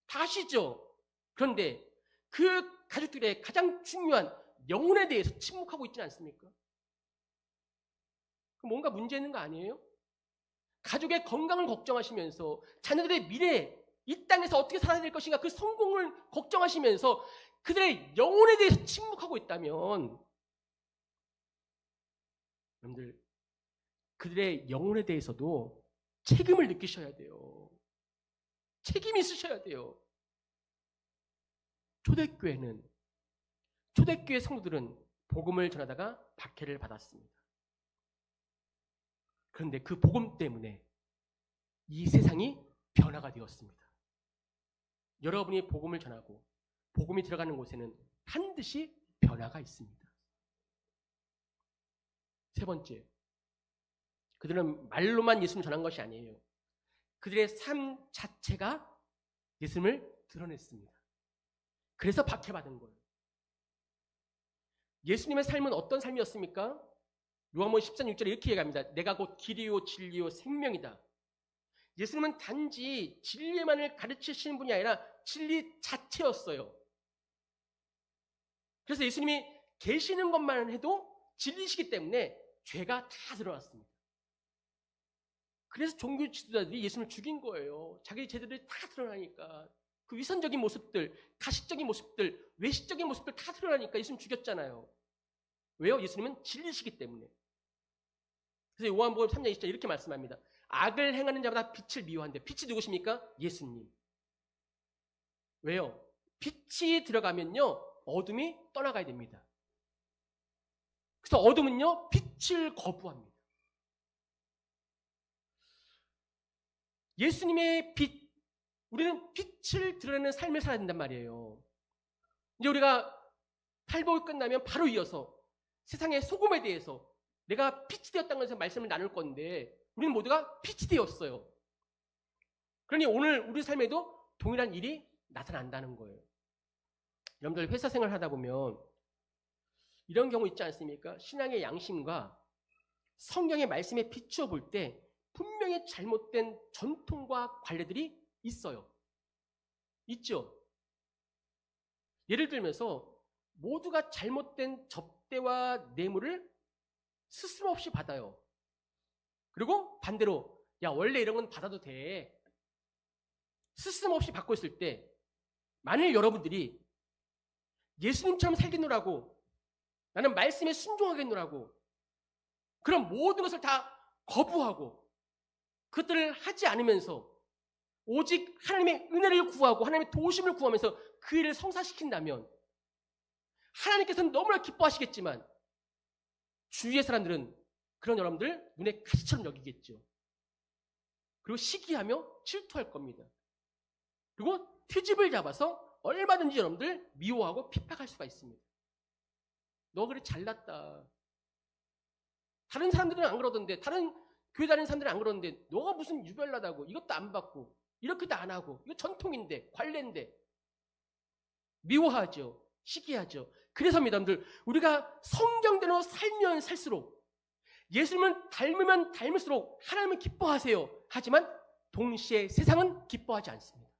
[SPEAKER 1] 다 아시죠? 그런데 그 가족들의 가장 중요한 영혼에 대해서 침묵하고 있지는 않습니까? 뭔가 문제 있는 거 아니에요? 가족의 건강을 걱정하시면서 자녀들의 미래, 이 땅에서 어떻게 살아야 될 것인가 그 성공을 걱정하시면서 그들의 영혼에 대해서 침묵하고 있다면 여러분들 그들의 영혼에 대해서도 책임을 느끼셔야 돼요. 책임이 있으셔야 돼요. 초대교회 성도들은 복음을 전하다가 박해를 받았습니다. 그런데 그 복음 때문에 이 세상이 변화가 되었습니다. 여러분이 복음을 전하고 복음이 들어가는 곳에는 반드시 변화가 있습니다. 세 번째, 그들은 말로만 예수님을 전한 것이 아니에요. 그들의 삶 자체가 예수님을 드러냈습니다. 그래서 박해받은 거예요. 예수님의 삶은 어떤 삶이었습니까? 요한복음 14장 6절에 이렇게 얘기합니다. 내가 곧 길이요 진리요 생명이다. 예수님은 단지 진리만을 가르치시는 분이 아니라 진리 자체였어요. 그래서 예수님이 계시는 것만 해도 진리시기 때문에 죄가 다 드러났습니다. 그래서 종교 지도자들이 예수님을 죽인 거예요. 자기 죄들이 다 드러나니까. 그 위선적인 모습들, 가식적인 모습들, 외식적인 모습들 다 드러나니까 예수님 죽였잖아요. 왜요? 예수님은 진리시기 때문에. 그래서 요한복음 3장 20절 이렇게 말씀합니다. 악을 행하는 자마다 빛을 미워한대. 빛이 누구십니까? 예수님. 왜요? 빛이 들어가면요 어둠이 떠나가야 됩니다. 그래서 어둠은요 빛을 거부합니다. 예수님의 빛, 우리는 빛을 드러내는 삶을 살아야 된단 말이에요. 이제 우리가 팔복이 끝나면 바로 이어서 세상의 소금에 대해서 내가 빛이 되었다는 것에서 말씀을 나눌 건데 우리는 모두가 빛이 되었어요. 그러니 오늘 우리 삶에도 동일한 일이 나타난다는 거예요. 여러분들 회사 생활 하다 보면 이런 경우 있지 않습니까? 신앙의 양심과 성경의 말씀에 비추어 볼 때 분명히 잘못된 전통과 관례들이 있어요. 있죠? 예를 들면서 모두가 잘못된 접대와 뇌물을 스스럼 없이 받아요. 그리고 반대로 야 원래 이런 건 받아도 돼. 스스럼 없이 받고 있을 때 만일 여러분들이 예수님처럼 살겠노라고 나는 말씀에 순종하겠노라고 그럼 모든 것을 다 거부하고 그것들을 하지 않으면서 오직 하나님의 은혜를 구하고 하나님의 도우심을 구하면서 그 일을 성사시킨다면 하나님께서는 너무나 기뻐하시겠지만 주위의 사람들은 그런 여러분들 눈에 가시처럼 여기겠죠. 그리고 시기하며 질투할 겁니다. 그리고 트집을 잡아서 얼마든지 여러분들 미워하고 핍박할 수가 있습니다. 너 그래 잘났다. 다른 사람들은 안 그러던데 다른 교회 다니는 사람들은 안 그러는데 너가 무슨 유별나다고 이것도 안 받고 이렇게도 안 하고 이거 전통인데 관례인데 미워하죠. 시기하죠. 그래서입니다, 여러분들. 우리가 성경대로 살면 살수록 예수님을 닮으면 닮을수록 하나님은 기뻐하세요. 하지만 동시에 세상은 기뻐하지 않습니다.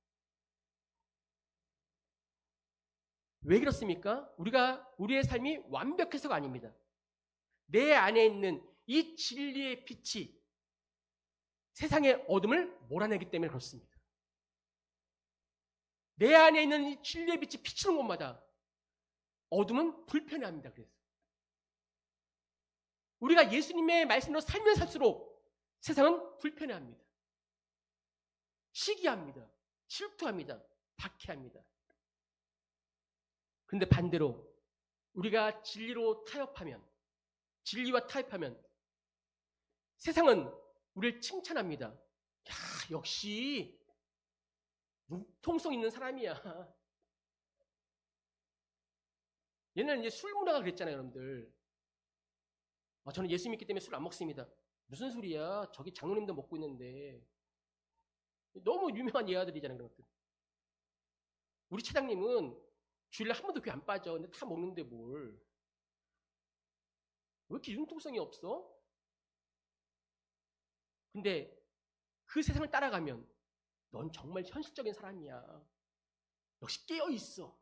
[SPEAKER 1] 왜 그렇습니까? 우리의 삶이 완벽해서가 아닙니다. 내 안에 있는 이 진리의 빛이 세상의 어둠을 몰아내기 때문에 그렇습니다. 내 안에 있는 이 진리의 빛이 비치는 곳마다 어둠은 불편해합니다. 그래서 우리가 예수님의 말씀으로 살면 살수록 세상은 불편해합니다. 시기합니다. 질투합니다. 박해합니다. 그런데 반대로 우리가 진리와 타협하면 세상은 우리를 칭찬합니다. 야, 역시 융통성 있는 사람이야. 옛날에 이제 술 문화가 그랬잖아요, 여러분들. 저는 예수 믿기 때문에 술 안 먹습니다. 무슨 소리야? 저기 장로님도 먹고 있는데. 너무 유명한 예화들이잖아요, 그런 것들. 우리 차장님은 주일날 한 번도 교회 안 빠져. 근데 다 먹는데 뭘. 왜 이렇게 융통성이 없어? 근데 그 세상을 따라가면 넌 정말 현실적인 사람이야. 역시 깨어있어.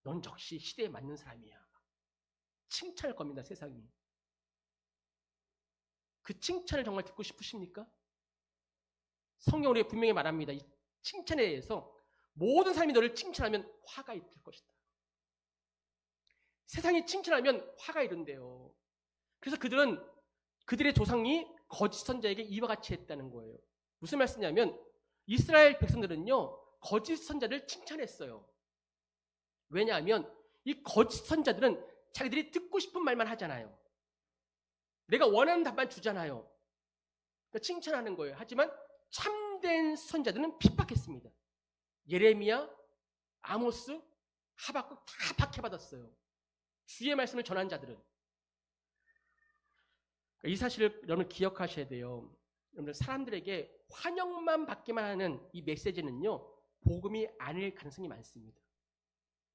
[SPEAKER 1] 넌 역시 시대에 맞는 사람이야. 칭찬할 겁니다, 세상이. 그 칭찬을 정말 듣고 싶으십니까? 성경으로 분명히 말합니다. 이 칭찬에 대해서 모든 사람이 너를 칭찬하면 화가 있을 것이다. 세상이 칭찬하면 화가 이른대요. 그래서 그들의 조상이 거짓 선자에게 이와 같이 했다는 거예요. 무슨 말씀이냐면 이스라엘 백성들은요, 거짓 선자를 칭찬했어요. 왜냐하면 이 거짓 선자들은 자기들이 듣고 싶은 말만 하잖아요. 내가 원하는 답만 주잖아요. 그러니까 칭찬하는 거예요. 하지만 참된 선자들은 핍박했습니다. 예레미야, 아모스, 하박국 다 박해받았어요. 주의 말씀을 전한 자들은. 이 사실을 여러분 기억하셔야 돼요. 여러분들 사람들에게 환영만 받기만 하는 이 메시지는요, 복음이 아닐 가능성이 많습니다.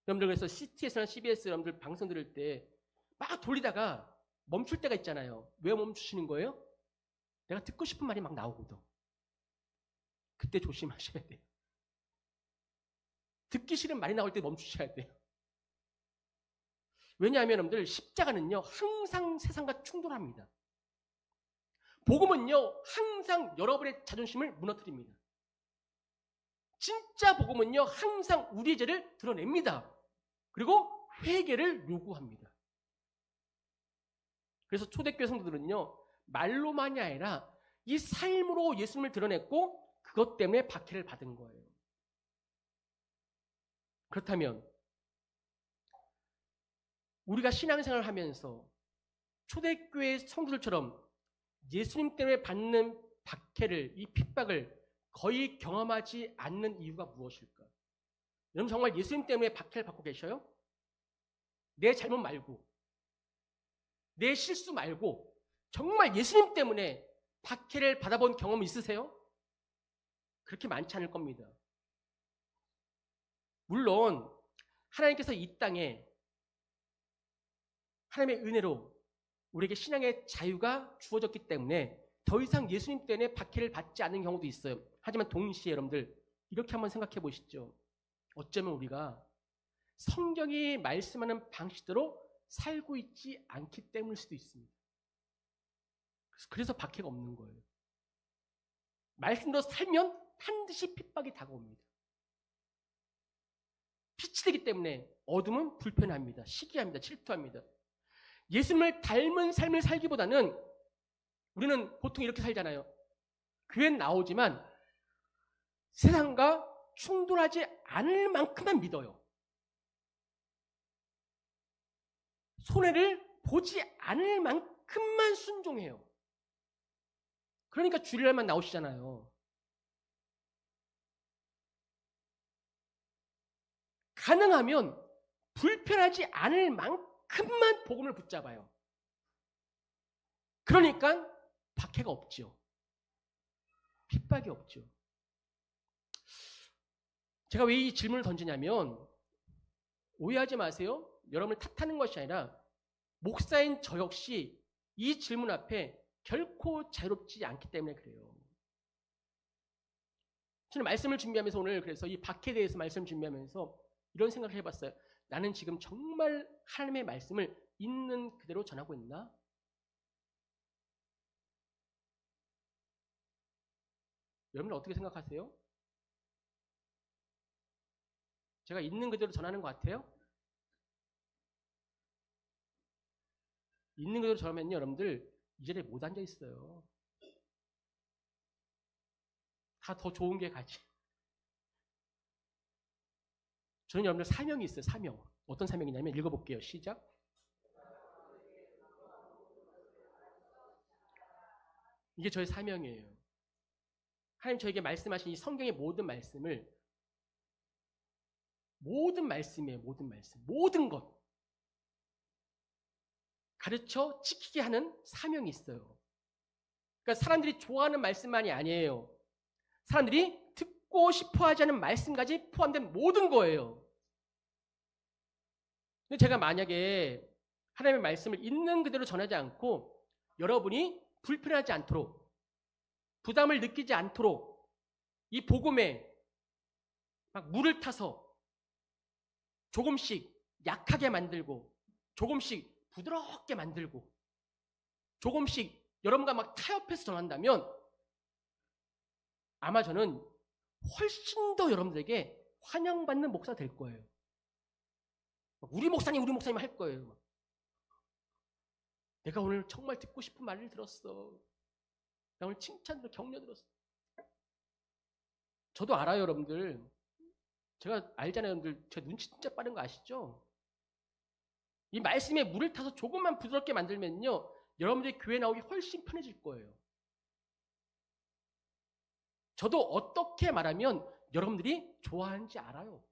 [SPEAKER 1] 여러분들 그래서 CTS나 CBS 여러분들 방송 들을 때 막 돌리다가 멈출 때가 있잖아요. 왜 멈추시는 거예요? 내가 듣고 싶은 말이 막 나오거든. 그때 조심하셔야 돼요. 듣기 싫은 말이 나올 때 멈추셔야 돼요. 왜냐하면 여러분들 십자가는요, 항상 세상과 충돌합니다. 복음은요, 항상 여러분의 자존심을 무너뜨립니다. 진짜 복음은요, 항상 우리의 죄를 드러냅니다. 그리고 회개를 요구합니다. 그래서 초대교회 성도들은요, 말로만이 아니라 이 삶으로 예수님을 드러냈고 그것 때문에 박해를 받은 거예요. 그렇다면 우리가 신앙생활을 하면서 초대교회 성도들처럼 예수님 때문에 받는 박해를, 이 핍박을 거의 경험하지 않는 이유가 무엇일까? 여러분 정말 예수님 때문에 박해를 받고 계셔요? 내 잘못 말고, 내 실수 말고 정말 예수님 때문에 박해를 받아본 경험 있으세요? 그렇게 많지 않을 겁니다. 물론 하나님께서 이 땅에 하나님의 은혜로 우리에게 신앙의 자유가 주어졌기 때문에 더 이상 예수님 때문에 박해를 받지 않는 경우도 있어요. 하지만 동시에 여러분들 이렇게 한번 생각해 보시죠. 어쩌면 우리가 성경이 말씀하는 방식대로 살고 있지 않기 때문일 수도 있습니다. 그래서 박해가 없는 거예요. 말씀대로 살면 반드시 핍박이 다가옵니다. 빛이 되기 때문에 어둠은 불편합니다. 시기합니다. 질투합니다. 예수님을 닮은 삶을 살기보다는 우리는 보통 이렇게 살잖아요. 교회는 나오지만 세상과 충돌하지 않을 만큼만 믿어요. 손해를 보지 않을 만큼만 순종해요. 그러니까 주일날만 나오시잖아요. 가능하면 불편하지 않을 만큼만 복음을 붙잡아요. 그러니까 박해가 없죠. 핍박이 없죠. 제가 왜 이 질문을 던지냐면 오해하지 마세요. 여러분을 탓하는 것이 아니라 목사인 저 역시 이 질문 앞에 결코 자유롭지 않기 때문에 그래요. 저는 말씀을 준비하면서 오늘 그래서 이 박해에 대해서 말씀을 준비하면서 이런 생각을 해봤어요. 나는 지금 정말 하나님의 말씀을 있는 그대로 전하고 있나? 여러분 어떻게 생각하세요? 제가 있는 그대로 전하는 것 같아요? 있는 그대로 전하면요, 여러분들 이 자리에 못 앉아 있어요. 다 더 좋은 게 가지. 저는 여러분들 사명이 있어요. 사명. 어떤 사명이냐면 읽어볼게요. 시작. 이게 저의 사명이에요. 하나님 저에게 말씀하신 이 성경의 모든 말씀을 모든 말씀이에요. 모든 말씀. 모든 것 가르쳐 지키게 하는 사명이 있어요. 그러니까 사람들이 좋아하는 말씀만이 아니에요. 사람들이 듣고 싶어하지 않은 말씀까지 포함된 모든 거예요. 근데 제가 만약에 하나님의 말씀을 있는 그대로 전하지 않고 여러분이 불편하지 않도록 부담을 느끼지 않도록 이 복음에 막 물을 타서 조금씩 약하게 만들고 조금씩 부드럽게 만들고 조금씩 여러분과 막 타협해서 전한다면 아마 저는 훨씬 더 여러분들에게 환영받는 목사가 될 거예요. 우리 목사님 할 거예요. 내가 오늘 정말 듣고 싶은 말을 들었어. 나 오늘 칭찬 격려 들었어. 저도 알아요, 여러분들. 제가 알잖아요, 여러분들. 제 눈치 진짜 빠른 거 아시죠? 이 말씀에 물을 타서 조금만 부드럽게 만들면요, 여러분들이 교회 나오기 훨씬 편해질 거예요. 저도 어떻게 말하면 여러분들이 좋아하는지 알아요.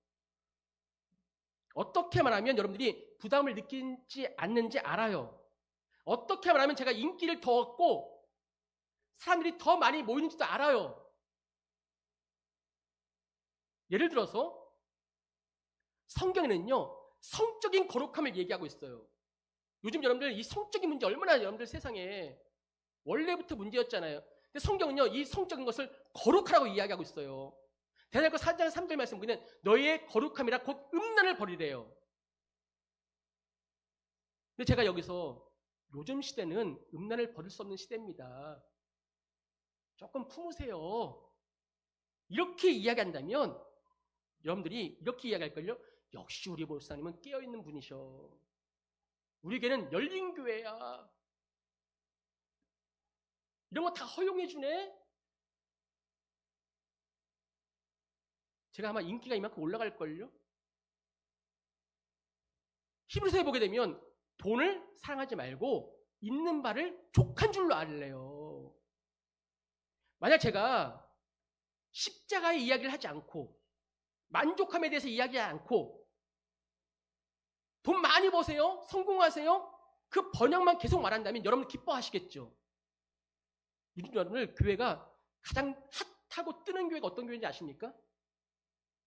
[SPEAKER 1] 어떻게 말하면 여러분들이 부담을 느끼지 않는지 알아요. 어떻게 말하면 제가 인기를 더 얻고 사람들이 더 많이 모이는지도 알아요. 예를 들어서 성경에는요, 성적인 거룩함을 얘기하고 있어요. 요즘 여러분들 이 성적인 문제 얼마나 여러분들 세상에 원래부터 문제였잖아요. 근데 성경은요, 이 성적인 것을 거룩하라고 이야기하고 있어요. 대살로 4장 3절 말씀 보면 너희의 거룩함이라 곧 음란을 버리래요. 근데 제가 여기서 요즘 시대는 음란을 버릴 수 없는 시대입니다. 조금 품으세요. 이렇게 이야기한다면 여러분들이 이렇게 이야기할걸요. 역시 우리 목사님은 깨어있는 분이셔. 우리에게는 열린 교회야. 이런 거 다 허용해 주네. 제가 아마 인기가 이만큼 올라갈걸요. 히브리서에 보게 되면 돈을 사랑하지 말고 있는 바를 족한 줄로 알래요. 만약 제가 십자가의 이야기를 하지 않고 만족함에 대해서 이야기하지 않고 돈 많이 버세요? 성공하세요? 그 번역만 계속 말한다면 여러분 기뻐하시겠죠. 요즘 여러분들 교회가 가장 핫하고 뜨는 교회가 어떤 교회인지 아십니까?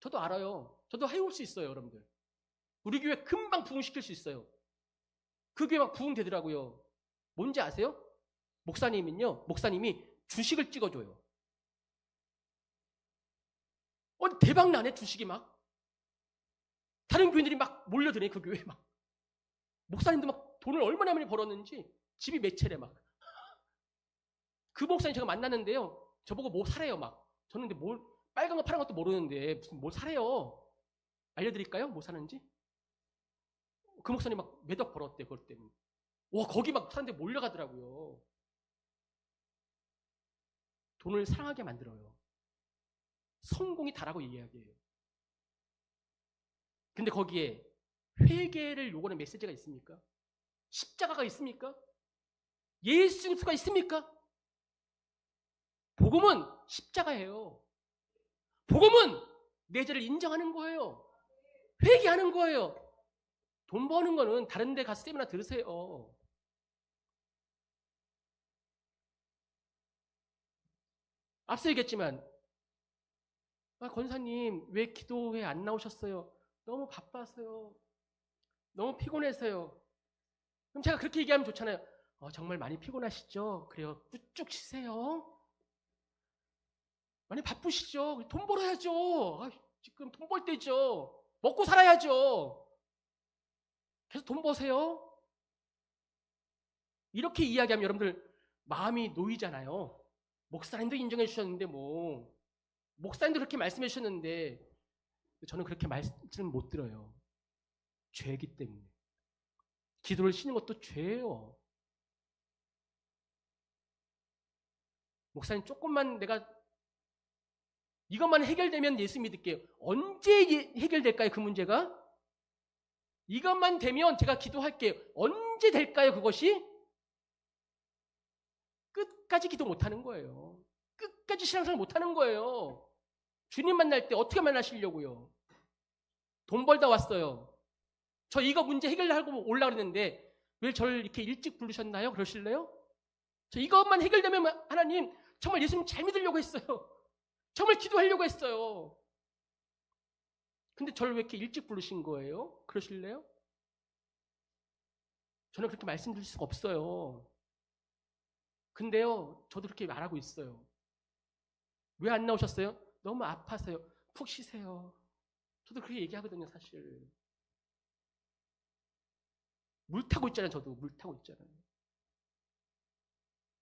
[SPEAKER 1] 저도 알아요. 저도 해올 수 있어요, 여러분들. 우리 교회 금방 부흥시킬 수 있어요. 그 교회 막 부흥되더라고요. 뭔지 아세요? 목사님이 주식을 찍어줘요. 대박 나네, 주식이 막. 다른 교인들이 막 몰려드네, 그 교회에 막. 목사님도 막 돈을 얼마나 많이 벌었는지 집이 몇 채래 막. 그 목사님 제가 만났는데요. 저보고 뭐 사래요, 막. 저는 근데 뭘, 빨간 거 파란 것도 모르는데 무슨 뭘 사래요. 알려드릴까요? 뭐 사는지? 그 목사님 막 몇억 벌었대, 그것 때문에. 와, 거기 막 사람들이 몰려가더라고요. 돈을 사랑하게 만들어요. 성공이 다라고 얘기해요. 근데 거기에 회개를 요구하는 메시지가 있습니까? 십자가가 있습니까? 예수 그리스도가 있습니까? 복음은 십자가예요. 복음은 내 죄를 인정하는 거예요. 회개하는 거예요. 돈 버는 거는 다른 데 가서 세미나 들으세요. 앞서 얘기했지만 권사님 왜 기도회 안 나오셨어요? 너무 바빠서요. 너무 피곤해서요. 그럼 제가 그렇게 얘기하면 좋잖아요. 정말 많이 피곤하시죠? 그래요. 쭉 쉬세요. 많이 바쁘시죠? 돈 벌어야죠. 지금 돈 벌 때죠. 먹고 살아야죠. 계속 돈 버세요. 이렇게 이야기하면 여러분들 마음이 놓이잖아요. 목사님도 인정해 주셨는데 목사님도 그렇게 말씀해 주셨는데 저는 그렇게 말씀을 못 들어요. 죄이기 때문에. 기도를 쉬는 것도 죄예요. 목사님 조금만 내가 이것만 해결되면 예수 믿을게요. 언제 해결될까요? 그 문제가? 이것만 되면 제가 기도할게요. 언제 될까요? 그것이? 끝까지 기도 못하는 거예요. 끝까지 신앙생활 못하는 거예요. 주님 만날 때 어떻게 만나시려고요? 돈 벌다 왔어요. 저 이거 문제 해결하고 올라 그랬는데 왜 저를 이렇게 일찍 부르셨나요? 그러실래요? 저 이것만 해결되면 하나님 정말 예수님 잘 믿으려고 했어요. 정말 기도하려고 했어요. 근데 저를 왜 이렇게 일찍 부르신 거예요? 그러실래요? 저는 그렇게 말씀드릴 수가 없어요. 근데요, 저도 그렇게 말하고 있어요. 왜 안 나오셨어요? 너무 아파서요. 푹 쉬세요. 저도 그렇게 얘기하거든요, 사실. 물 타고 있잖아요, 저도. 물 타고 있잖아요.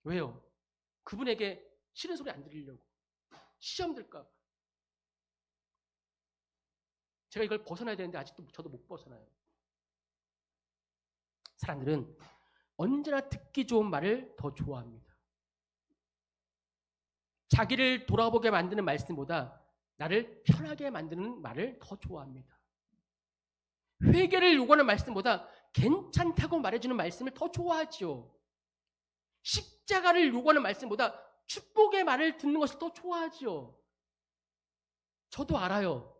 [SPEAKER 1] 왜요? 그분에게 싫은 소리 안 들리려고. 시험 들까 봐. 제가 이걸 벗어나야 되는데 아직도 저도 못 벗어나요. 사람들은 언제나 듣기 좋은 말을 더 좋아합니다. 자기를 돌아보게 만드는 말씀보다 나를 편하게 만드는 말을 더 좋아합니다. 회개를 요구하는 말씀보다 괜찮다고 말해주는 말씀을 더 좋아하지요. 십자가를 요구하는 말씀보다 축복의 말을 듣는 것을 더 좋아하지요. 저도 알아요.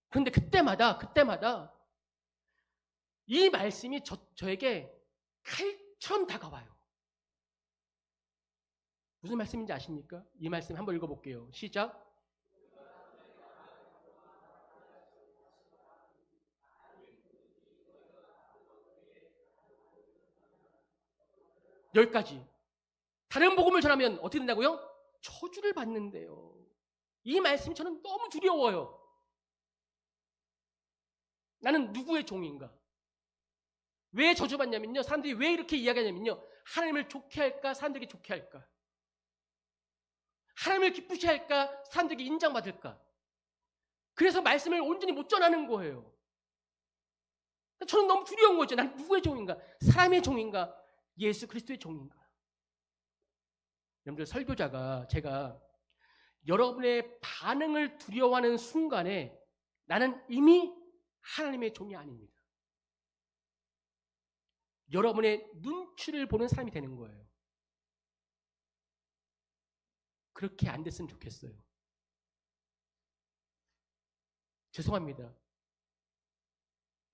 [SPEAKER 1] 그런데 그때마다 이 말씀이 저에게 칼처럼 다가와요. 무슨 말씀인지 아십니까? 이 말씀 한번 읽어볼게요. 시작. 여기까지. 다른 복음을 전하면 어떻게 된다고요? 저주를 받는데요. 이 말씀이 저는 너무 두려워요. 나는 누구의 종인가? 왜 저주받냐면요. 사람들이 왜 이렇게 이야기하냐면요. 하나님을 좋게 할까? 사람들에게 좋게 할까? 하나님을 기쁘게 할까? 사람들에게 인정받을까? 그래서 말씀을 온전히 못 전하는 거예요. 저는 너무 두려운 거죠. 난 누구의 종인가? 사람의 종인가? 예수 그리스도의 종인가? 여러분들 설교자가 제가 여러분의 반응을 두려워하는 순간에 나는 이미 하나님의 종이 아닙니다. 여러분의 눈치를 보는 사람이 되는 거예요. 그렇게 안 됐으면 좋겠어요. 죄송합니다.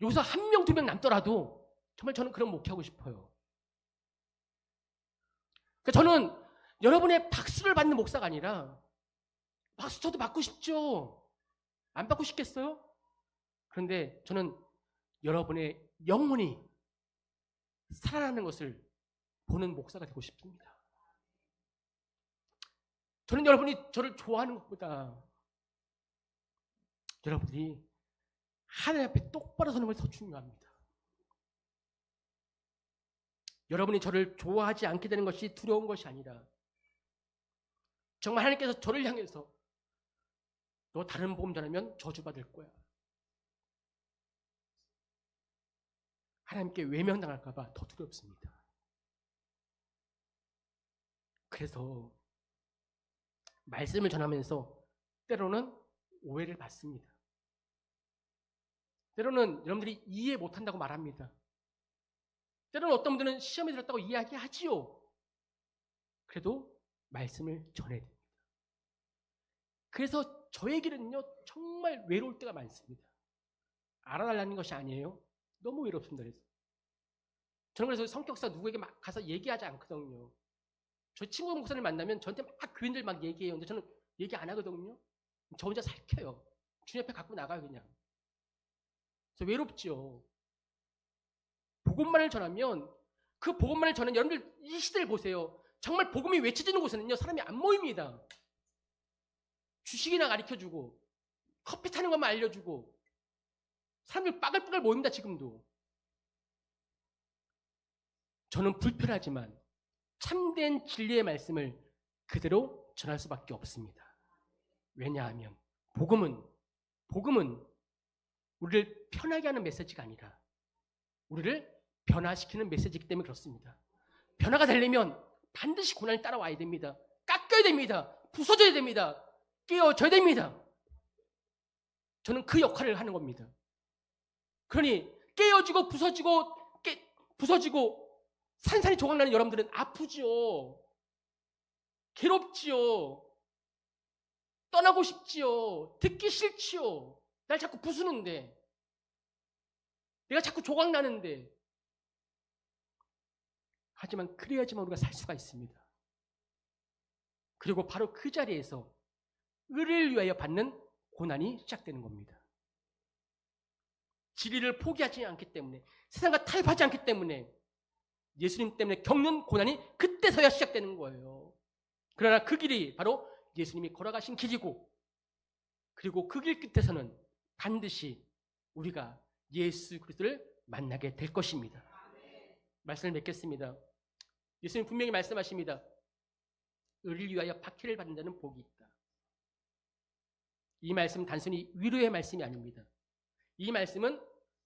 [SPEAKER 1] 여기서 한 명, 두 명 남더라도 정말 저는 그런 목회하고 싶어요. 그러니까 저는 여러분의 박수를 받는 목사가 아니라 박수 저도 받고 싶죠. 안 받고 싶겠어요? 그런데 저는 여러분의 영혼이 살아나는 것을 보는 목사가 되고 싶습니다. 저는 여러분이 저를 좋아하는 것보다 여러분들이 하나님 앞에 똑바로 서는 것이 더 중요합니다. 여러분이 저를 좋아하지 않게 되는 것이 두려운 것이 아니라 정말 하나님께서 저를 향해서 너 다른 복음 전하면 저주받을 거야. 하나님께 외면당할까 봐 더 두렵습니다. 그래서 말씀을 전하면서 때로는 오해를 받습니다. 때로는 여러분들이 이해 못한다고 말합니다. 때로는 어떤 분들은 시험에 들었다고 이야기하지요. 그래도 말씀을 전해야 됩니다. 그래서 저의 길은요 정말 외로울 때가 많습니다. 알아달라는 것이 아니에요. 너무 외롭습니다. 그래서 저는 그래서 성격상 누구에게 막 가서 얘기하지 않거든요. 저 친구 목사님 만나면 저한테 막 교인들 막 얘기해요. 근데 저는 얘기 안 하거든요. 저 혼자 살켜요. 주님 앞에 갖고 나가요, 그냥. 그래서 외롭죠. 복음만을 전하면 그 복음만을 전하는 여러분들 이 시대를 보세요. 정말 복음이 외쳐지는 곳에는요, 사람이 안 모입니다. 주식이나 가르쳐주고 커피 타는 것만 알려주고 사람들 빠글빠글 모입니다, 지금도. 저는 불편하지만 참된 진리의 말씀을 그대로 전할 수밖에 없습니다. 왜냐하면 복음은 우리를 편하게 하는 메시지가 아니라 우리를 변화시키는 메시지이기 때문에 그렇습니다. 변화가 되려면 반드시 고난이 따라와야 됩니다. 깎여야 됩니다. 부서져야 됩니다. 깨어져야 됩니다. 저는 그 역할을 하는 겁니다. 그러니 깨어지고 부서지고 산산이 조각나는 여러분들은 아프지요. 괴롭지요. 떠나고 싶지요. 듣기 싫지요. 날 자꾸 부수는데. 내가 자꾸 조각나는데. 하지만 그래야지만 우리가 살 수가 있습니다. 그리고 바로 그 자리에서 의를 위하여 받는 고난이 시작되는 겁니다. 진리를 포기하지 않기 때문에, 세상과 타협하지 않기 때문에 예수님 때문에 겪는 고난이 그때서야 시작되는 거예요. 그러나 그 길이 바로 예수님이 걸어가신 길이고, 그리고 그 길 끝에서는 반드시 우리가 예수 그리스도를 만나게 될 것입니다. 말씀을 맺겠습니다. 예수님 분명히 말씀하십니다. 의를 위하여 박해를 받는 자는 복이 있다. 이 말씀은 단순히 위로의 말씀이 아닙니다. 이 말씀은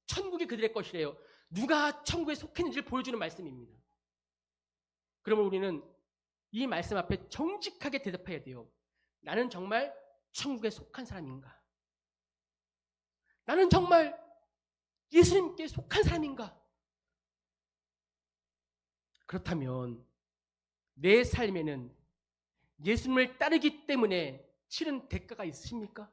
[SPEAKER 1] 천국이 그들의 것이래요. 누가 천국에 속했는지를 보여주는 말씀입니다. 그러면 우리는 이 말씀 앞에 정직하게 대답해야 돼요. 나는 정말 천국에 속한 사람인가? 나는 정말 예수님께 속한 사람인가? 그렇다면 내 삶에는 예수님을 따르기 때문에 치른 대가가 있으십니까?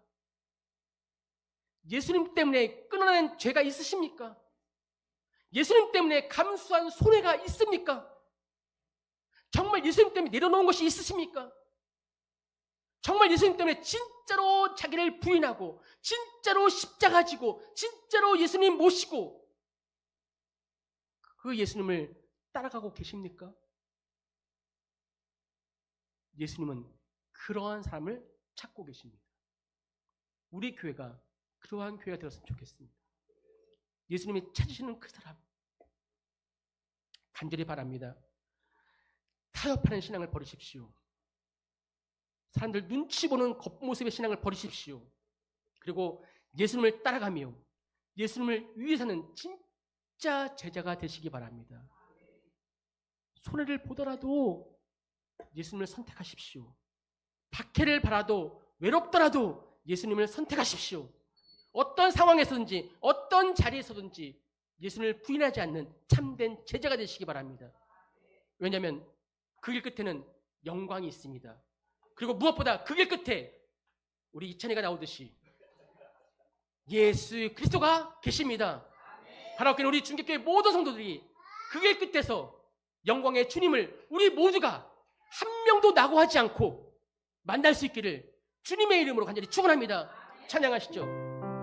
[SPEAKER 1] 예수님 때문에 끊어낸 죄가 있으십니까? 예수님 때문에 감수한 손해가 있습니까? 정말 예수님 때문에 내려놓은 것이 있으십니까? 정말 예수님 때문에 진짜로 자기를 부인하고 진짜로 십자가 지고 진짜로 예수님 모시고 그 예수님을 따라가고 계십니까? 예수님은 그러한 사람을 찾고 계십니다. 우리 교회가 그러한 교회가 되었으면 좋겠습니다. 예수님이 찾으시는 그 사람 간절히 바랍니다. 타협하는 신앙을 버리십시오. 사람들 눈치 보는 겉모습의 신앙을 버리십시오. 그리고 예수님을 따라가며 예수님을 위해서는 진짜 제자가 되시기 바랍니다. 손해를 보더라도 예수님을 선택하십시오. 박해를 받아도 외롭더라도 예수님을 선택하십시오. 어떤 상황에서든지 어떤 자리에서든지 예수님을 부인하지 않는 참된 제자가 되시기 바랍니다. 왜냐하면 그 길 끝에는 영광이 있습니다. 그리고 무엇보다 그 길 끝에 우리 이찬이가 나오듯이 예수 그리스도가 계십니다. 바라옵기는 우리 중계교회 모든 성도들이 그 길 끝에서 영광의 주님을 우리 모두가 한 명도 낙오하지 않고 만날 수 있기를 주님의 이름으로 간절히 축원합니다. 찬양하시죠.